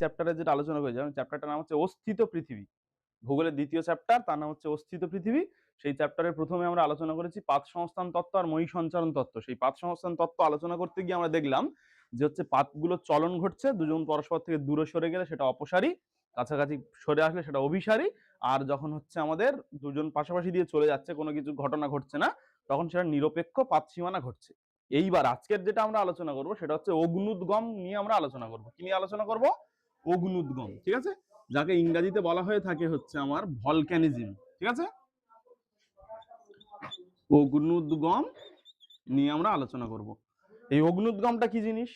চ্যাপ্টারে যেটা আলোচনা করেছি, চ্যাপ্টারটার নাম হচ্ছে অস্থিত পৃথিবী, ভূগোলের দ্বিতীয় চ্যাপ্টার, তার নাম হচ্ছে অস্থিত পৃথিবী। সেই চ্যাপ্টারের প্রথমে আমরা আলোচনা করেছি পাত সংস্থান তত্ত্ব আর মহী সঞ্চারণ তত্ত্ব। সেই পাত সংস্থান তত্ত্ব আলোচনা করতে গিয়ে আমরা দেখলাম যে হচ্ছে পাতগুলো চলন ঘটছে, দুজন পরস্পর থেকে দূরে সরে গেলে সেটা অপসারী, কাছাকাছি সরে আসলে সেটা অভিসারী, আর যখন হচ্ছে আমাদের দুজন পাশাপাশি দিয়ে চলে যাচ্ছে, কোনো কিছু ঘটনা ঘটছে না, তখন সেটা নিরপেক্ষ পাত সীমানা ঘটছে। এইবার আজকের যেটা আমরা আলোচনা করব সেটা হচ্ছে অগ্নুদ্গম নিয়ে আমরা আলোচনা করব। কি নিয়ে আলোচনা করব? অগ্নুদ্গম, ঠিক আছে, যাকে ইংরেজিতে বলা হয়ে থাকে হচ্ছে আমার ভলক্যানিজম, ঠিক আছে। অগ্নুদ্গম নিয়ে আমরা আলোচনা করব। এই অগ্নুদ্গমটা কি জিনিস?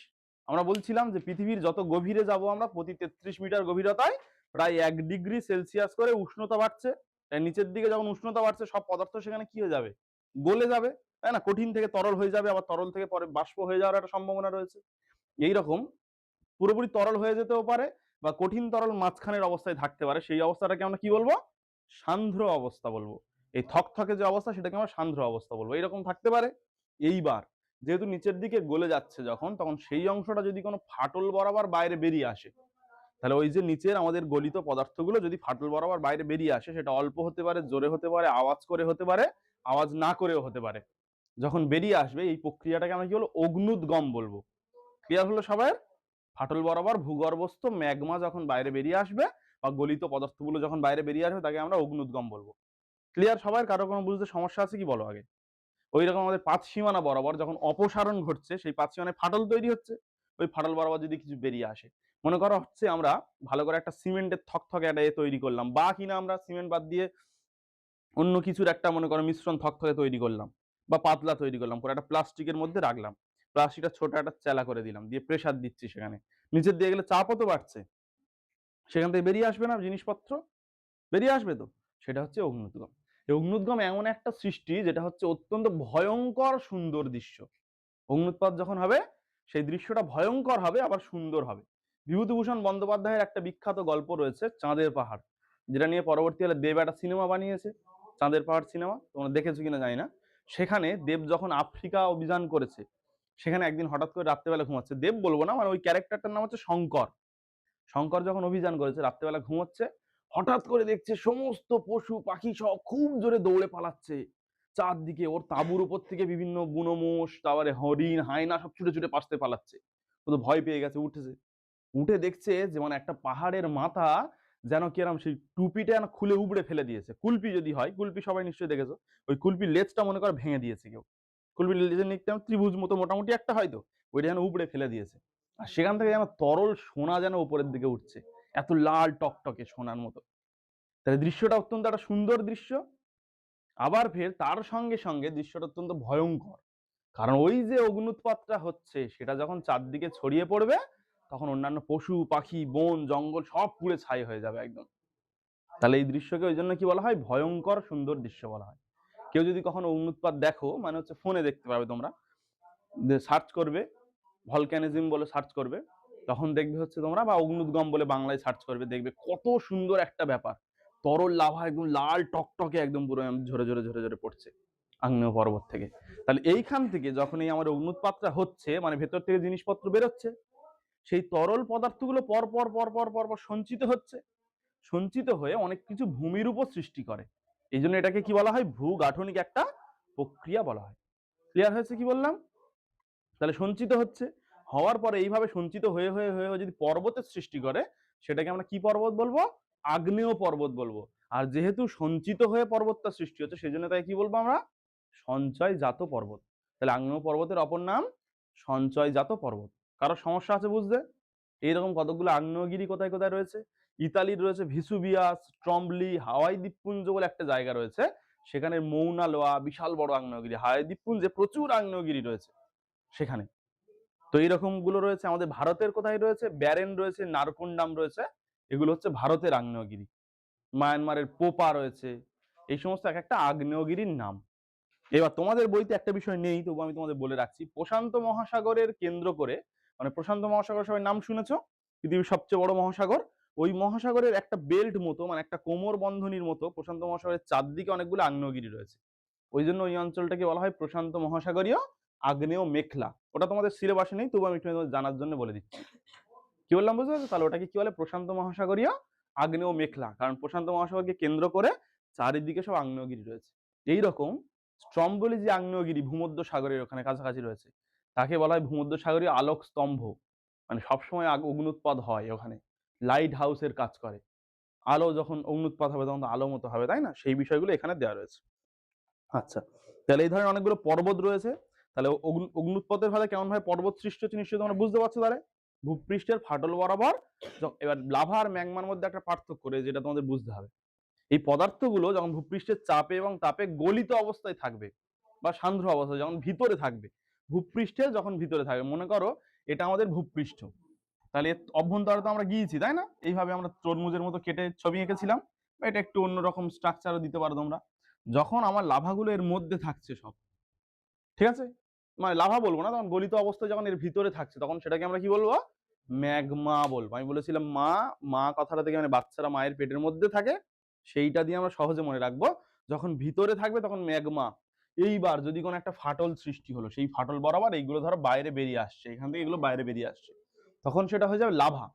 আমরা বলছিলাম যে পৃথিবীর যত গভীরে যাব আমরা, প্রতি 33 মিটার গভীরতায় প্রায় 1 ডিগ্রি সেলসিয়াস করে উষ্ণতা বাড়ছে। তাই নিচের দিকে যখন উষ্ণতা বাড়ছে, সব পদার্থ সেখানে কি হয়ে যাবে? গলে যাবে, তাই না? কঠিন থেকে তরল হয়ে যাবে, আবার তরল থেকে পরে বাষ্প হয়ে যাওয়ার একটা সম্ভাবনা রয়েছে। এইরকম পুরোপুরি তরল হয়ে যেতেও পারে, বা কঠিন তরল মাঝখানের অবস্থায় থাকতে পারে। সেই অবস্থাটাকে আমরা কি বলবো? সান্দ্র অবস্থা বলবো। এই থকথকে যে অবস্থা সেটাকে আমরা সান্দ্র অবস্থা বলবো, এইরকম থাকতে পারে। এইবার যেহেতু নিচের দিকে গলে যাচ্ছে যখন, তখন সেই অংশটা যদি কোনো ফাটল বরাবর বাইরে বেরিয়ে আসে, তাহলে ওই যে নিচের আমাদের গলিত পদার্থগুলো যদি ফাটল বরাবর বাইরে বেরিয়ে আসে, সেটা অল্প হতে পারে, জোরে হতে পারে, আওয়াজ করে হতে পারে, আওয়াজ না করেও হতে পারে। যখন বেরিয়ে আসবে এই প্রক্রিয়াটাকে আমরা কি বলবো? অগ্নুদ্গম বলবো। ক্লিয়ার হলো সবাই? ফাটল বরাবর ভূগর্ভস্থ ম্যাগমা যখন বাইরে বেরিয়ে আসবে, বা গলিত পদার্থগুলো যখন বাইরে বেরিয়ে আসবে, তাকে আমরা অগ্নুদ্গম বলবো। ক্লিয়ার সবাই? কারো কোনো বুঝতে সমস্যা আছে কি? বলো আগে। ওই রকম আমাদের পাত সীমানা বরাবর যখন অপসারণ ঘটছে, সেই পাত সীমানায় ফাটল তৈরি হচ্ছে, ওই ফাটল বরাবর যদি কিছু বেরিয়ে আসে, মনে করো হচ্ছে আমরা ভালো করে একটা সিমেন্টের থকথকে একটা তৈরি করলাম, বা কিনা আমরা সিমেন্ট বাদ দিয়ে অন্য কিছুর একটা মনে করো মিশ্রণ থকথকে তৈরি করলাম, বা পাতলা তৈরি করলাম, করে একটা প্লাস্টিকের মধ্যে রাখলাম, প্লাস্টিকটা ছোট একটা চেলা করে দিলাম, দিয়ে প্রেসার দিচ্ছি, সেখানে নিচের দিয়ে গেলে চাপও তো বাড়ছে, সেখান থেকে বেরিয়ে আসবে না জিনিসপত্র? বেরিয়ে আসবে তো। সেটা হচ্ছে অগ্নুদ্গম। এই অগ্নুদ্গম এমন একটা সৃষ্টি যেটা হচ্ছে অত্যন্ত ভয়ঙ্কর সুন্দর দৃশ্য। অগ্নুৎপাত যখন হবে, সেই দৃশ্যটা ভয়ঙ্কর হবে, আবার সুন্দর হবে। বিভূতিভূষণ বন্দ্যোপাধ্যায়ের একটা বিখ্যাত গল্প রয়েছে চাঁদের পাহাড়, যেটা নিয়ে পরবর্তীকালে দেব একটা সিনেমা বানিয়েছে, চাঁদের পাহাড় সিনেমা। তোমরা দেখেছো কিনা জানি না। সেখানে দেব যখন আফ্রিকা অভিযান করেছে, সেখানে একদিন হঠাৎ করে রাত্রেবেলা ঘুমাচ্ছে, দেব বলবো না, মানে ওই ক্যারেক্টারটার নাম হচ্ছে শঙ্কর। শঙ্কর যখন অভিযান করেছে, রাত্রেবেলা ঘুমোচ্ছে, হঠাৎ করে দেখছে সমস্ত পশু পাখি সব খুব জোরে দৌড়ে পালাচ্ছে চারদিকে। ওর তাঁবুর উপর থেকে বিভিন্ন বুনো মোষ, তারপরে হরিণ, হায়না সব ছুটে ছুটে পাশতে পালাচ্ছে। ও তো ভয় পেয়ে গেছে, উঠেছে। উঠে দেখছে যে মানে একটা পাহাড়ের মাথা যেন কিরম সেই টুপিটা যেন খুলে উবড়ে ফেলে দিয়েছে। কুলপি যদি হয়, কুলপি সবাই নিশ্চয়ই দেখেছো, ওই কুলপির লেজটা মনে করে ভেঙে দিয়েছে কেউ। কুলপির লেজের নিচে ত্রিভুজ মতো মোটামুটি একটা হয়তো, ওইটা যেন উবড়ে ফেলে দিয়েছে। আর সেখান থেকে যেন তরল সোনা যেন উপরের দিকে উঠছে, এত লাল টকটকে সোনার মতো। তাহলে দৃশ্যটা অত্যন্ত একটা সুন্দর দৃশ্য। আবার ফের তার সঙ্গে সঙ্গে দৃশ্যটা অত্যন্ত ভয়ঙ্কর, কারণ ওই যে অগ্নুৎপাতটা হচ্ছে সেটা যখন চারদিকে ছড়িয়ে পড়বে, তখন অন্যান্য পশু পাখি বন জঙ্গল সব পুড়ে ছাই হয়ে যাবে একদম। তাহলে এই দৃশ্যকে ওই জন্য কি বলা হয়? ভয়ঙ্কর সুন্দর দৃশ্য বলা হয়। কেউ যদি কখনো অগ্নুৎপাত দেখো, মানে হচ্ছে ফোনে দেখতে পাবে, তোমরা সার্চ করবে ভলক্যানিজম বলে সার্চ করবে, তখন দেখবে হচ্ছে তোমরা, বা অগ্নুদ্গম বলে বাংলায় সার্চ করবে, দেখবে কত সুন্দর একটা ব্যাপার। তরল লাভা একদম লাল টকটকে একদম পুরো ঝরে ঝরে ঝরে ঝরে পড়ছে আগ্নেয় পর্বত থেকে। তাহলে এইখান থেকে যখন এই আমার অগ্নুৎপাতটা হচ্ছে, মানে ভেতর থেকে জিনিসপত্র বেরোচ্ছে, সেই তরল পদার্থগুলো পর পর পর পর পর পর সঞ্চিত হচ্ছে, সঞ্চিত হয়ে অনেক কিছু ভূমির উপর সৃষ্টি করে। এই জন্য এটাকে কি বলা হয়? ভূগাঠনিক একটা প্রক্রিয়া বলা হয়। ক্লিয়ার হয়েছে কি বললাম? তাহলে সঞ্চিত হচ্ছে, হওয়ার পরে এইভাবে সঞ্চিত হয়ে হয়ে হয়ে যদি পর্বতের সৃষ্টি করে, সেটাকে আমরা কি পর্বত বলবো? আগ্নেয় পর্বত বলবো। আর যেহেতু সঞ্চিত হয়ে পর্বতটা সৃষ্টি হচ্ছে, সেই জন্য তাই কি বলবো আমরা? সঞ্চয়জাত পর্বত। তাহলে আগ্নেয় পর্বতের অপর নাম সঞ্চয়জাত পর্বত। কারো সমস্যা আছে বুঝতে? এইরকম কতগুলো আগ্নেয়গিরি কোথায় কোথায় রয়েছে। ইতালির রয়েছে ভিসুবিয়াস, ট্রম্বলি, হাওয়াই দ্বীপপুঞ্জ বলে একটা জায়গা রয়েছে, সেখানে মৌনা লোয়া বিশাল বড় আগ্নেয়গিরি। হাওয়াই দ্বীপপুঞ্জে প্রচুর আগ্নেয়গিরি রয়েছে সেখানে। তো এইরকম গুলো রয়েছে আমাদের ভারতের কোথায় রয়েছে? ব্যারেন রয়েছে, নারকোন্ডাম রয়েছে, এগুলো হচ্ছে ভারতের আগ্নেয়গিরি। মায়ানমারের পোপা রয়েছে। এই সমস্ত এক একটা আগ্নেয়গিরির নাম। এবার তোমাদের বইতে একটা বিষয় নেই, তবু আমি তোমাদের বলে রাখছি, প্রশান্ত মহাসাগরের কেন্দ্র করে, মানে প্রশান্ত মহাসাগর সবাই নাম শুনেছো, পৃথিবীর সবচেয়ে বড় মহাসাগর। ওই মহাসাগরের একটা বেল্ট মতো, মানে একটা কোমর বন্ধনীর মতো প্রশান্ত মহাসাগরের চারদিকে অনেকগুলো আগ্নেয়গিরি রয়েছে। ওই জন্য ওই অঞ্চলটাকে বলা হয় প্রশান্ত মহাসাগরীয় আগ্নেয় মেখলা। ওটা তোমাদের সিলেবাসে নেই, তবু আমি একটু জানার জন্য বলে দিচ্ছি। কি বললাম বুঝতে পারছো? তাহলে ওটাকে কি বলে? প্রশান্ত মহাসাগরীয় আগ্নেয় মেখলা, কারণ প্রশান্ত মহাসাগরকে কেন্দ্র করে চারিদিকে সব আগ্নেয়গিরি রয়েছে। এইরকম স্ট্রম্বোলি যে আগ্নেয়গিরি ভূমধ্য সাগরের ওখানে কাছাকাছি রয়েছে, তাকে বলা হয় ভূমধ্য সাগরীয় আলোক স্তম্ভ। মানে সবসময় অগ্নুৎপাত হয় ওখানে, লাইট হাউসের কাজ করে। আলো যখন অগ্নুৎপাত হবে তখন তো আলো মতো হবে, তাই না? সেই বিষয়গুলো এখানে দেওয়া রয়েছে। আচ্ছা, তাহলে এই ধরনের অনেকগুলো পর্বত রয়েছে। তাহলে অগ্নুৎপাতের ফলে কেমন ভাবে পর্বত সৃষ্টি হচ্ছে নিশ্চয়ই তোমরা বুঝতে পারছো। তাহলে ভূপৃষ্ঠের ফাটল বরাবর এবার লাভা আর ম্যাগমার মধ্যে একটা পার্থক্য রয়েছে, যেটা তোমাদের বুঝতে হবে। এই পদার্থগুলো যখন ভূপৃষ্ঠের চাপে এবং তাপে গলিত অবস্থায় থাকবে বা সান্দ্র অবস্থায় যখন ভিতরে থাকবে, ভূপৃষ্ঠে যখন ভিতরে থাকবে, মনে করো এটা আমাদের ভূপৃষ্ঠ, তাহলে অভ্যন্তরে তো আমরা গিয়েছি, তাই না? এইভাবে আমরা তরমুজের মতো কেটে ছবি এঁকেছিলাম, এটা একটু অন্যরকম স্ট্রাকচারও দিতে পারো তোমরা। যখন আমার লাভাগুলো এর মধ্যে থাকছে সব, ঠিক আছে, মানে লাভা বলবো না, তখন গলিত অবস্থায় যখন এর ভিতরে থাকছে তখন সেটাকে আমরা কি বলবো? ম্যাগমা বলবো। আমি বলেছিলাম মা, মা কথাটা থেকে মানে বাচ্চারা মায়ের পেটের মধ্যে থাকে, সেইটা দিয়ে আমরা সহজে মনে রাখবো। যখন ভিতরে থাকবে তখন ম্যাগমা। এইবার যদি কোনো একটা ফাটল সৃষ্টি হলো, সেই ফাটল বরাবর এইগুলো ধরো বাইরে বেরিয়ে আসছে, এখান থেকে এগুলো বাইরে বেরিয়ে আসছে, তখন সেটা হয়ে যাবে লাভা।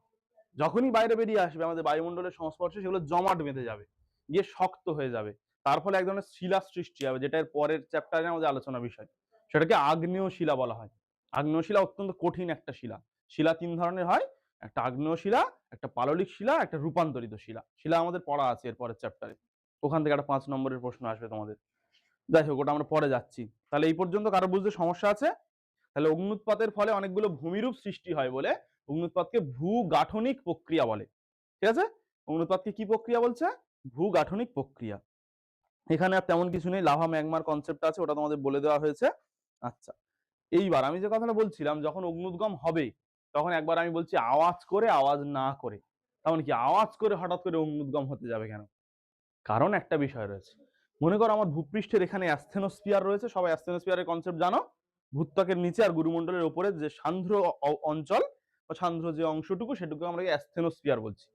যখনই বাইরে বেরিয়ে আসবে আমাদের বায়ুমণ্ডলের সংস্পর্শে, সেগুলো জমাট বেঁধে যাবে, গিয়ে শক্ত হয়ে যাবে। তার ফলে এক ধরনের শিলা সৃষ্টি হবে, যেটা এর পরের চ্যাপ্টারে আমাদের আলোচনা বিষয়। সেটাকে আগ্নেয় শিলা বলা হয়। আগ্নেয় শিলা অত্যন্ত কঠিন একটা শিলা। শিলা তিন ধরনের হয়, একটা আগ্নেয় শিলা, একটা পাললিক শিলা, একটা রূপান্তরিত শিলা। শিলা আমাদের পড়া আছে এর পরের চ্যাপ্টারে, ওখান থেকে একটা 5 নম্বরের প্রশ্ন আসবে তোমাদের। যাই হোক, ওটা আমরা পরে যাচ্ছি। তাহলে এই পর্যন্ত কারো বুঝতে সমস্যা আছে? তাহলে অগ্নুৎপাতের ফলে অনেকগুলো ভূমিরূপ সৃষ্টি হয় বলে অগ্নুৎপাতকে ভূগাঠনিক প্রক্রিয়া বলে। ঠিক আছে, অগ্নুৎপাতকে কি প্রক্রিয়া বলছে? ভূগাঠনিক প্রক্রিয়া। এখানে আর তেমন কিছু নেই, লাভা ম্যাগমার কনসেপ্ট আছে, ওটা তোমাদের বলে দেওয়া হয়েছে। আচ্ছা, এইবার আমি যে কথাটা বলছিলাম, যখন অগ্নুদ্গম হবে তখন একবার আমি বলছি আওয়াজ করে, আওয়াজ না করে। তেমন কি আওয়াজ করে হঠাৎ করে অগ্নুদ্গম হতে যাবে কেন? কারণ একটা বিষয় রয়েছে। মনে করো আমার ভূপৃষ্ঠের এখানে অ্যাসথেনোস্ফিয়ার রয়েছে, সবাই অ্যাসথেনোস্ফিয়ারের কনসেপ্ট জানো। ভূত্বকের নিচে আর গুরুমণ্ডলের উপরে যে সান্ধ্র অঞ্চল বা সান্ধ্র যে অংশটুকু, সেটুকু আমরা অ্যাসথেনোস্ফিয়ার বলছি।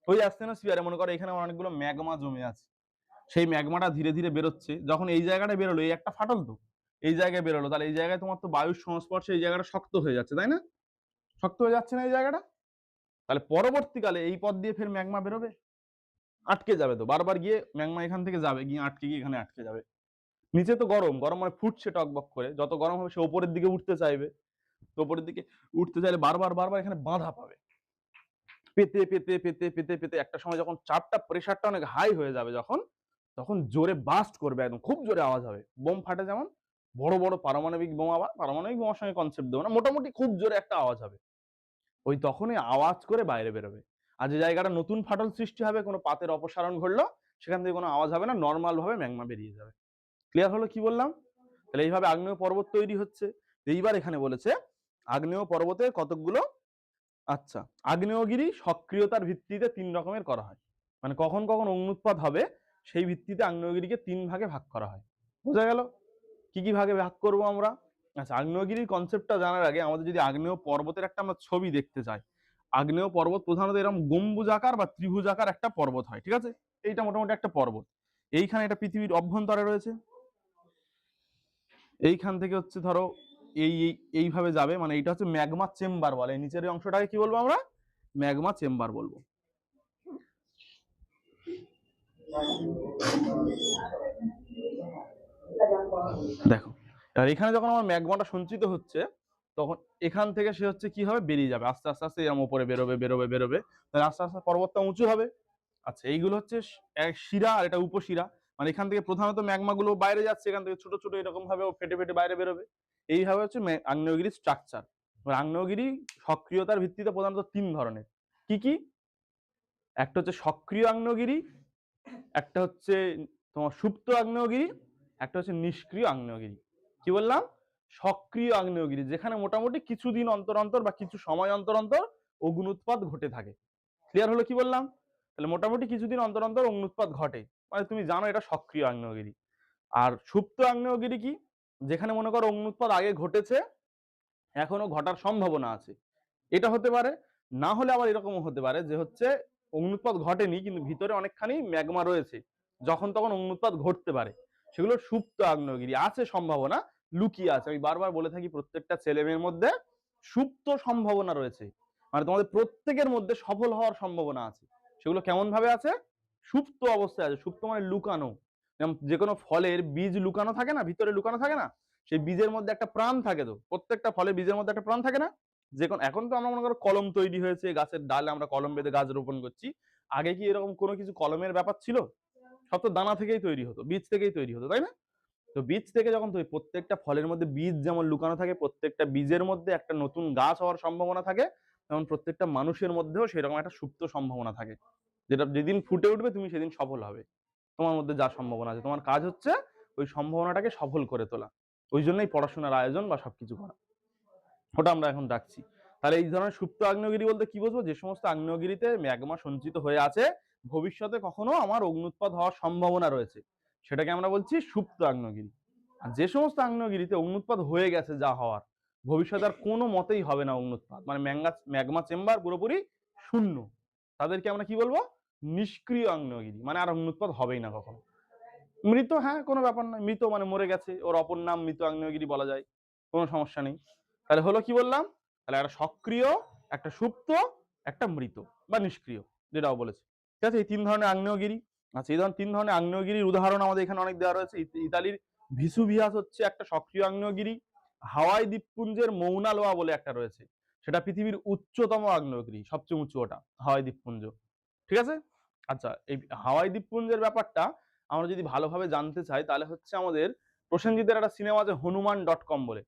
ওই অ্যাসথেনোস্ফিয়ারে মনে করো এখানে অনেকগুলো ম্যাগমা জমে আছে, সেই ম্যাগমাটা ধীরে ধীরে বেরোচ্ছে। যখন এই জায়গাটা বেরোলো, এই একটা ফাটল তো, এই জায়গায় বেরোলো, তাহলে এই জায়গায় তোমার তো বায়ুর সংস্পর্শে এই জায়গাটা শক্ত হয়ে যাচ্ছে, তাই না? শক্ত হয়ে যাচ্ছে না এই জায়গাটা? তাহলে পরবর্তীকালে এই পথ দিয়ে ফের ম্যাগমা বেরোবে, আটকে যাবে তো, বারবার গিয়ে ম্যাগমা এখান থেকে যাবে, গিয়ে আটকে গিয়ে এখানে আটকে যাবে। নিচে তো গরম, গরম মানে ফুটছে টকবক করে, যত গরম হবে সে উপরের দিকে উঠতে চাইবে, তো উপরের দিকে উঠতে চাইলে বারবার বারবার এখানে বাধা পাবে, পেতে পেতে পেতে পেতে পেতে একটা সময় যখন চাপটা, প্রেশারটা অনেক হাই হয়ে যাবে, যখন তখন জোরে বাস্ট করবে, একদম খুব জোরে আওয়াজ হবে। বোম ফাটে যেমন, বড় বড় পারমাণবিক বোমা, বা পারমাণবিক বোমার সঙ্গে কনসেপ্ট দেবো না, মোটামুটি খুব জোরে একটা আওয়াজ হবে, ওই তখনই আওয়াজ করে বাইরে বেরোবে। আর যে জায়গাটা নতুন ফাটল সৃষ্টি হবে, কোনো পাতের অপসারণ ঘটলো, সেখান থেকে কোনো আওয়াজ হবে না, নর্মাল ভাবে ম্যাগমা বেরিয়ে যাবে। ক্লিয়ার হলো কি বললাম? তাহলে এইভাবে আগ্নেয় পর্বত তৈরি হচ্ছে। এইবার এখানে বলেছে আগ্নেয় পর্বতের কতকগুলো, আচ্ছা, আগ্নেয়গিরি সক্রিয়তার ভিত্তিতে 3 রকমের করা হয়। মানে কখন কখন অগ্নুৎপাত হবে সেই ভিত্তিতে আগ্নেয়গিরিকে 3 ভাগে ভাগ করা হয়। বোঝা গেল? কি কি ভাগে ভাগ করব আমরা? আচ্ছা, আগ্নেয়গিরির কনসেপ্টটা জানার আগে আমাদের যদি আগ্নেয় পর্বতের একটা আমরা ছবি দেখতে চাই, আগ্নেয় পর্বত প্রধানত এরকম গম্বুজাকার বা ত্রিভুজাকার একটা পর্বত হয়, ঠিক আছে? এইটা মোটামুটি একটা পর্বত। এইখানে এটা পৃথিবীর অভ্যন্তরে রয়েছে, এইখান থেকে হচ্ছে ধরো এইভাবে যাবে, মানে এইটা হচ্ছে ম্যাগমা চেম্বার বলে, নিচের এই অংশটাকে কি বলবো আমরা? ম্যাগমা চেম্বার বলবো। দেখো, আর এখানে যখন আমার ম্যাগমাটা সঞ্চিত হচ্ছে, তখন এখান থেকে সে হচ্ছে কি হবে, বেরিয়ে যাবে আস্তে আস্তে আস্তে, এরকম উপরে বেরোবে বেরোবে বেরোবে, তাহলে আস্তে আস্তে পর্বতটা উঁচু হবে। আচ্ছা, এইগুলো হচ্ছে এক শিরা আর এটা উপশিরা। মানে এখান থেকে প্রধানত ম্যাগমা গুলো বাইরে যাচ্ছে, এখান থেকে ছোট ছোট এরকম ভাবে ফেটে ফেটে বাইরে বেরোবে। এইভাবে হচ্ছে আগ্নেয়গিরির স্ট্রাকচার। আগ্নেয়গিরি সক্রিয়তার ভিত্তিতে প্রধানত 3 ধরনের। কি কি? একটা হচ্ছে সক্রিয় আগ্নেয়গিরি, একটা হচ্ছে তোমার সুপ্ত আগ্নেয়গিরি, একটা হচ্ছে নিষ্ক্রিয় আগ্নেয়গিরি। কি বললাম? সক্রিয় আগ্নেয়গিরি, যেখানে মোটামুটি কিছুদিন অন্তর অন্তর বা কিছু সময় অন্তর অন্তর অগ্নুৎপাত ঘটে থাকে। ক্লিয়ার হলো কি বললাম? তাহলে মোটামুটি কিছুদিন অন্তর অন্তর অগ্নুৎপাত ঘটে, মানে তুমি জানো এটা সক্রিয় আগ্নেয়গিরি। আর সুপ্ত আগ্নেয়গিরি কি? যেখানে মনে করো অগ্নুৎপাত আগে ঘটেছে, এখনো ঘটার সম্ভাবনা আছে, এটা হতে পারে। না হলে আবার এরকম হতে পারে যে হচ্ছে অগ্নুৎপাত ঘটেনি কিন্তু ভিতরে অনেকখানি ম্যাগমা রয়েছে, যখন তখন অগ্নুৎপাত ঘটতে পারে, সেগুলো সুপ্ত আগ্নেয়গিরি, আছে সম্ভাবনা, লুকিয়ে আছে। আমি বারবার বলে থাকি প্রত্যেকটা ছেলে মেয়ের মধ্যে সুপ্ত সম্ভাবনা রয়েছে, মানে তোমাদের প্রত্যেকের মধ্যে সফল হওয়ার সম্ভাবনা আছে। সেগুলো কেমন ভাবে আছে? সুপ্ত অবস্থায় আছে। সুপ্ত মানে লুকানো। যেমন যে কোনো ফলের বীজ লুকানো থাকে না, ভিতরে লুকানো থাকে না, সেই বীজের মধ্যে একটা প্রাণ থাকে। তো প্রত্যেকটা ফলের বীজের মধ্যে একটা প্রাণ থাকে না? যে কোনো, এখন তো আমরা মনে করো কলম তৈরি হয়েছে, গাছের ডালে আমরা কলম বেঁধে গাছ রোপণ করছি। আগে কি এরকম কোনো কিছু কলমের ব্যাপার ছিল? সব তো দানা থেকেই তৈরি হতো, বীজ থেকেই তৈরি হতো, তাই না? তো বীজ থেকে যখন তৈরি, প্রত্যেকটা ফলের মধ্যে বীজ যেমন লুকানো থাকে, প্রত্যেকটা বীজের মধ্যে একটা নতুন গাছ হওয়ার সম্ভাবনা থাকে, তেমন প্রত্যেকটা মানুষের মধ্যেও সেরকম একটা সুপ্ত সম্ভাবনা থাকে, যেটা যেদিন ফুটে উঠবে তুমি সেদিন সফল হবে। তোমার মধ্যে যা সম্ভাবনা আছে, তোমার কাজ হচ্ছে ওই সম্ভাবনাটাকে সফল করে তোলা। ওই জন্যই পড়াশোনার আয়োজন বা সবকিছু করা। ওটা আমরা এখন রাখছি। তাহলে এই ধরনের সুপ্ত আগ্নেয়গিরি বলতে কি বুঝবো? যে সমস্ত আগ্নেয়গিরিতে ম্যাগমা সঞ্চিত হয়ে আছে, ভবিষ্যতে কখনো আমার অগ্নুৎপাত হওয়ার সম্ভাবনা রয়েছে, সেটাকে আমরা বলছি সুপ্ত আগ্নেয়গিরি। আর যে সমস্ত আগ্নেয়গিরিতে অগ্নুৎপাত হয়ে গেছে, যা হওয়ার, ভবিষ্যতে আর কোনো মতেই হবে না অগ্নুৎপাত, মানে ম্যাগমা চেম্বার পুরোপুরি শূন্য, তাদেরকে আমরা কি বলবো? নিষ্ক্রিয় আগ্নেয়গিরি। মানে আর অগ্নুৎপাত হবেই না কখনো। মৃত, হ্যাঁ, কোনো ব্যাপার না, মৃত মানে মরে গেছে, ওর অপর নাম মৃত আগ্নেয়গিরি বলা যায়, কোনো সমস্যা নেই। তাহলে হলো কি বললাম? তাহলে একটা সক্রিয়, একটা সুপ্ত, একটা মৃত বা নিষ্ক্রিয়, যেটাও বলেছে। ঠিক আছে, এই তিন ধরনের আগ্নেয়গিরি। আচ্ছা, এই ধরনের তিন ধরনের আগ্নেয়গিরির উদাহরণ আমাদের এখানে অনেক দেওয়া রয়েছে। ইতালির ভিসুভিয়াস হচ্ছে একটা সক্রিয় আগ্নেয়গিরি। হাওয়াই দ্বীপপুঞ্জের মৌনা লোয়া বলে একটা রয়েছে, সেটা পৃথিবীর উচ্চতম আগ্নেয়গিরি, সবচেয়ে উঁচু ওটা হাওয়াই দ্বীপপুঞ্জ। ঠিক আছে। আচ্ছা, এই হাওয়াই দ্বীপপুঞ্জের ব্যাপারটা আমরা যদি ভালোভাবে জানতে চাই, তাহলে হচ্ছে আমাদের প্রসেনজিতের একটা সিনেমা আছে হনুমান.com বলে,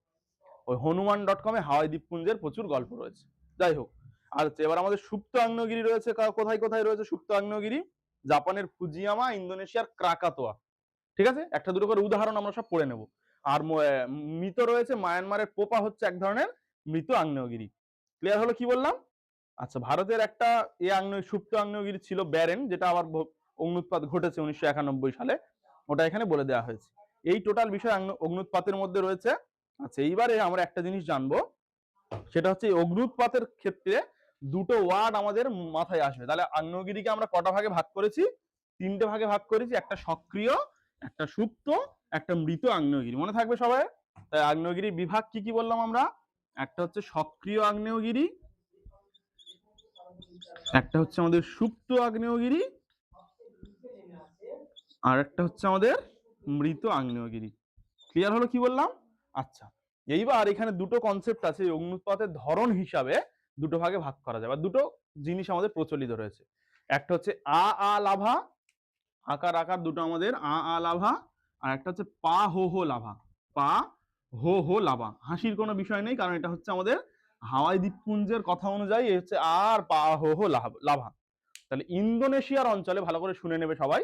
ওই হনুমান.com-এ হাওয়াই দ্বীপপুঞ্জের প্রচুর গল্প রয়েছে। যাই হোক, আর এবার আমাদের সুপ্ত আগ্নেয়গিরি রয়েছে কোথায় কোথায় রয়েছে সুপ্ত আগ্নেয়গিরি? জাপানের ফুজিয়ামা, ইন্দোনেশিয়ার ক্রাকাতোয়া। ঠিক আছে, একটা দুটো করে উদাহরণ আমরা সব পড়ে নেব। আর মৃত রয়েছে মায়ানমারের পোপা, হচ্ছে এক ধরনের মৃত আগ্নেয়গিরি। ক্লিয়ার হলো কি বললাম? আচ্ছা, ভারতের একটা সুপ্ত আগ্নেয়গিরি ছিল ব্যারেন, যেটা আবার অগ্নুৎপাত ঘটেছে 1991 সালে, ওটা এখানে বলে দেওয়া হয়েছে। এই টোটাল বিষয় অগ্নুৎপাতের মধ্যে রয়েছে। আচ্ছা, এইবারে আমরা একটা জিনিস জানবো, সেটা হচ্ছে অগ্নুৎপাতের ক্ষেত্রে দুটো ওয়ার্ড আমাদের মাথায় আসবে। তাহলে আগ্নেয়গিরিকে আমরা কটা ভাগে ভাগ করেছি? তিনটে ভাগে ভাগ করেছি, একটা সক্রিয়, একটা সুপ্ত, একটা মৃত আগ্নেয়গিরি। মনে থাকবে সবাই? তাই আগ্নেয়গিরির বিভাগ কি কি বললাম আমরা? একটা হচ্ছে সক্রিয় আগ্নেয়গিরি, একটা হচ্ছে আমাদের সুপ্ত আগ্নেয়গিরি, আর একটা হচ্ছে আমাদের মৃত আগ্নেয়গিরি। ক্লিয়ার হলো কি বললাম? আচ্ছা, এইবার এখানে দুটো কনসেপ্ট আছে অগ্নুৎপাতের ধরন হিসাবে দুটো ভাগে ভাগ করা যায়, বা দুটো জিনিস আমাদের প্রচলিত রয়েছে। একটা হচ্ছে আ লাভা, আকার আকার দুটো আমাদের আ লাভা, আর একটা হচ্ছে পা হো লাভা। পা হো লাভা। হাসির কোনো বিষয় নেই, কারণ এটা হচ্ছে আমাদের হাওয়াই দ্বীপপুঞ্জের কথা অনুযায়ী হচ্ছে আর পা হো লাভা। তাহলে ইন্দোনেশিয়ার অঞ্চলে, ভালো করে শুনে নেবে সবাই,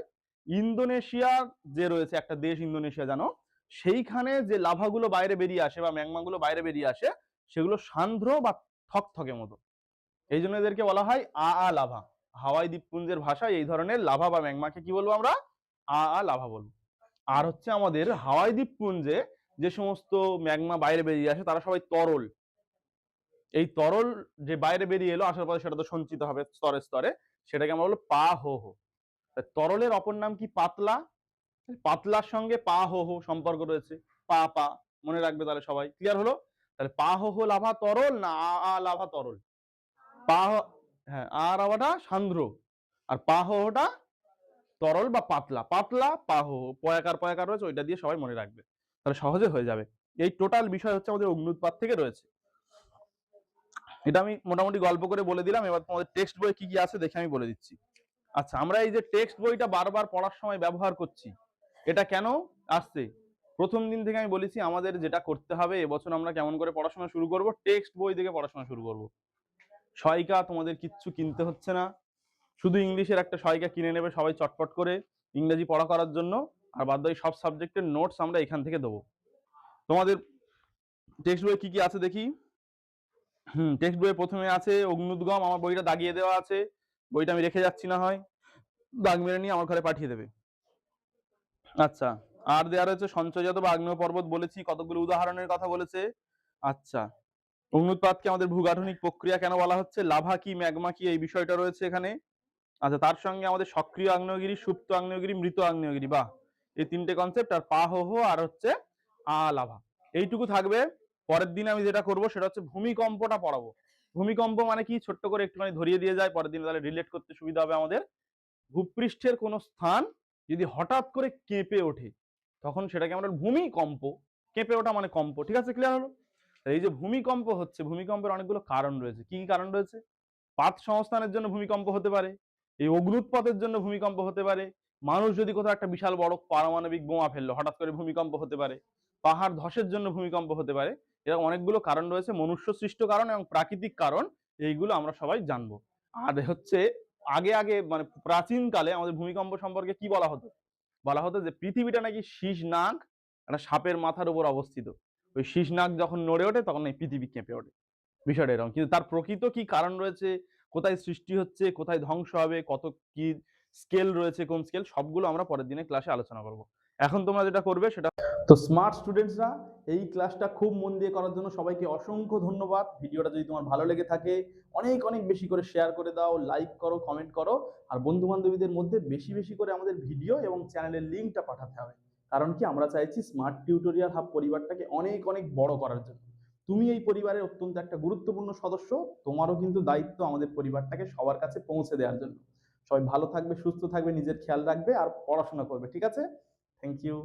ইন্দোনেশিয়ার যে রয়েছে একটা দেশ ইন্দোনেশিয়া জানো, সেইখানে যে লাভাগুলো বাইরে বেরিয়ে আসে বা ম্যাগমাগুলো বাইরে বেরিয়ে আসে, সেগুলো সান্দ্র বা থকথকে মতো। এই জন্য এদেরকে বলা হয় আ লাভা। হাওয়াই দ্বীপপুঞ্জের ভাষায় এই ধরনের লাভা বা ম্যাগমাকে কি বলবো আমরা? আ লাভা বলবো। আর হচ্ছে আমাদের হাওয়াই দ্বীপপুঞ্জে যে সমস্ত ম্যাগমা বাইরে বেরিয়ে আসে, তারা সবাই তরল। এই তরল যে বাইরে বেরিয়ে এলো, আসার পরে সেটা তো সঞ্চিত হবে স্তরে স্তরে, সেটাকে আমরা বলবো পা হো। তরলের অপর নাম কি? পাতলা। পাতলার সঙ্গে পা হো সম্পর্ক রয়েছে, পা পা, মনে রাখবে তাহলে সবাই। ক্লিয়ার হলো? তাহলে পা হো লাভা তরল না আ লাভা তরল? পা, হ্যাঁ, আর লাভাটা সান্দ্র, আর পা হোটা তরল বা পাতলা। পাতলা পা হো, পয়াকার পয়াকার রয়েছে, ওইটা দিয়ে সবাই মনে রাখবে, তাহলে সহজে হয়ে যাবে। এই টোটাল বিষয় হচ্ছে আমাদের অগ্নুৎপাত থেকে রয়েছে। এটা আমি মোটামুটি গল্প করে বলে দিলাম। এবার তোমাদের টেক্সট বই কি কি আছে দেখে আমি বলে দিচ্ছি। আচ্ছা, আমরা এই যে টেক্সট বইটা বারবার পড়ার সময় ব্যবহার করছি, এটা কেন আসছে? প্রথম দিন থেকে আমি বলেছি আমাদের যেটা করতে হবে, এবছর আমরা কেমন করে পড়াশোনা শুরু করব? টেক্সট বই থেকে পড়াশোনা শুরু করব। সহায়িকা তোমাদের কিচ্ছু কিনতে হচ্ছে না, শুধু ইংলিশের একটা সহায়িকা কিনে নেবে সবাই চটপট করে ইংরেজি পড়া করার জন্য, আর বাদ বাকি সব সাবজেক্টের নোটস আমরা এখান থেকে দেবো। তোমাদের টেক্সট বই কি কি আছে দেখি। টেক্সট বইয়ে প্রথমে আছে অগ্নুদ্গম, আমার বইটা দাগিয়ে দেওয়া আছে, বইটা আমি রেখে যাচ্ছি, না হয় দাগ মেরে নিয়ে আমার ঘরে পাঠিয়ে দেবে। আচ্ছা, আর দেওয়া রয়েছে সঞ্চয়জাত বা আগ্নেয় পর্বত, বলেছি কতগুলো উদাহরণের কথা বলেছে। আচ্ছা, অগ্নুৎপাতকে আমাদের ভূগাঠনিক প্রক্রিয়া কেন বলা হচ্ছে, লাভা কি ম্যাগমা কি, এই বিষয়টা রয়েছে এখানে। আচ্ছা, তার সঙ্গে আমাদের সক্রিয় আগ্নেয়গিরি, সুপ্ত আগ্নেয়গিরি, মৃত আগ্নেয়গিরি, বাহ, এই তিনটে কনসেপ্ট, আর পা হো আর হচ্ছে লাভা, এইটুকু থাকবে। পরের দিন আমি যেটা করব সেটা হচ্ছে ভূমিকম্পটা পড়াবো। ভূমিকম্প মানে কি, ছোট্ট করে একটুখানি ধরিয়ে দিয়ে যায়, পরের দিন তাহলে রিলেট করতে সুবিধা হবে আমাদের। ভূপৃষ্ঠের কোনো স্থান যদি হঠাৎ করে কেঁপে ওঠে তখন সেটাকে আমরা ভূমিকম্প, কেঁপে ওঠা মানে কম্প, ঠিক আছে, ক্লিয়ার হলো? এই যে ভূমিকম্প হচ্ছে, ভূমিকম্পের অনেকগুলো কারণ রয়েছে। কি কি কারণ রয়েছে? পাত সংস্থানের জন্য ভূমিকম্প হতে পারে, এই অগ্নুৎপাতের জন্য ভূমিকম্প হতে পারে, মানুষ যদি কোথাও একটা বিশাল বড় পারমাণবিক বোমা ফেললো হঠাৎ করে ভূমিকম্প হতে পারে, পাহাড় ধসের জন্য ভূমিকম্প হতে পারে। এরকম অনেকগুলো কারণ রয়েছে, মনুষ্য সৃষ্ট কারণ এবং প্রাকৃতিক কারণ, এইগুলো আমরা সবাই জানবো। আর হচ্ছে আগে আগে মানে প্রাচীন কালে আমাদের ভূমিকম্প সম্পর্কে কি বলা হতো? বলা হতো যে পৃথিবীটা নাকি শীষ নাগ একটা সাপের মাথার উপর অবস্থিত, ওই শীষ নাগ যখন নড়ে ওঠে তখন এই পৃথিবী কেঁপে ওঠে, বিষয়টা এরকম। কিন্তু তার প্রকৃত কি কারণ রয়েছে, কোথায় সৃষ্টি হচ্ছে, কোথায় ধ্বংস হবে, কত কি স্কেল রয়েছে, কোন স্কেল, সবগুলো আমরা পরের দিনে ক্লাসে আলোচনা করব। এখন তোমরা যেটা করবে সেটা, তো স্মার্ট স্টুডেন্টসরা এই ক্লাসটা খুব মন দিয়ে করার জন্য সবাইকে অসংখ্য ধন্যবাদ। ভিডিওটা যদি তোমার ভালো লেগে থাকে অনেক অনেক বেশি করে শেয়ার করে দাও, লাইক করো, কমেন্ট করো, আর বন্ধু বান্ধবীদের মধ্যে বেশি বেশি করে আমাদের ভিডিও এবং চ্যানেলের লিঙ্কটা পাঠাতে হবে। কারণ কি, আমরা চাইছি স্মার্ট টিউটোরিয়াল হাব পরিবারটাকে অনেক অনেক বড় করার জন্য। তুমি এই পরিবারের অত্যন্ত একটা গুরুত্বপূর্ণ সদস্য, তোমারও কিন্তু দায়িত্ব আমাদের পরিবারটাকে সবার কাছে পৌঁছে দেওয়ার জন্য। সবাই ভালো থাকবে, সুস্থ থাকবে, নিজের খেয়াল রাখবে আর পড়াশোনা করবে, ঠিক আছে? Thank you.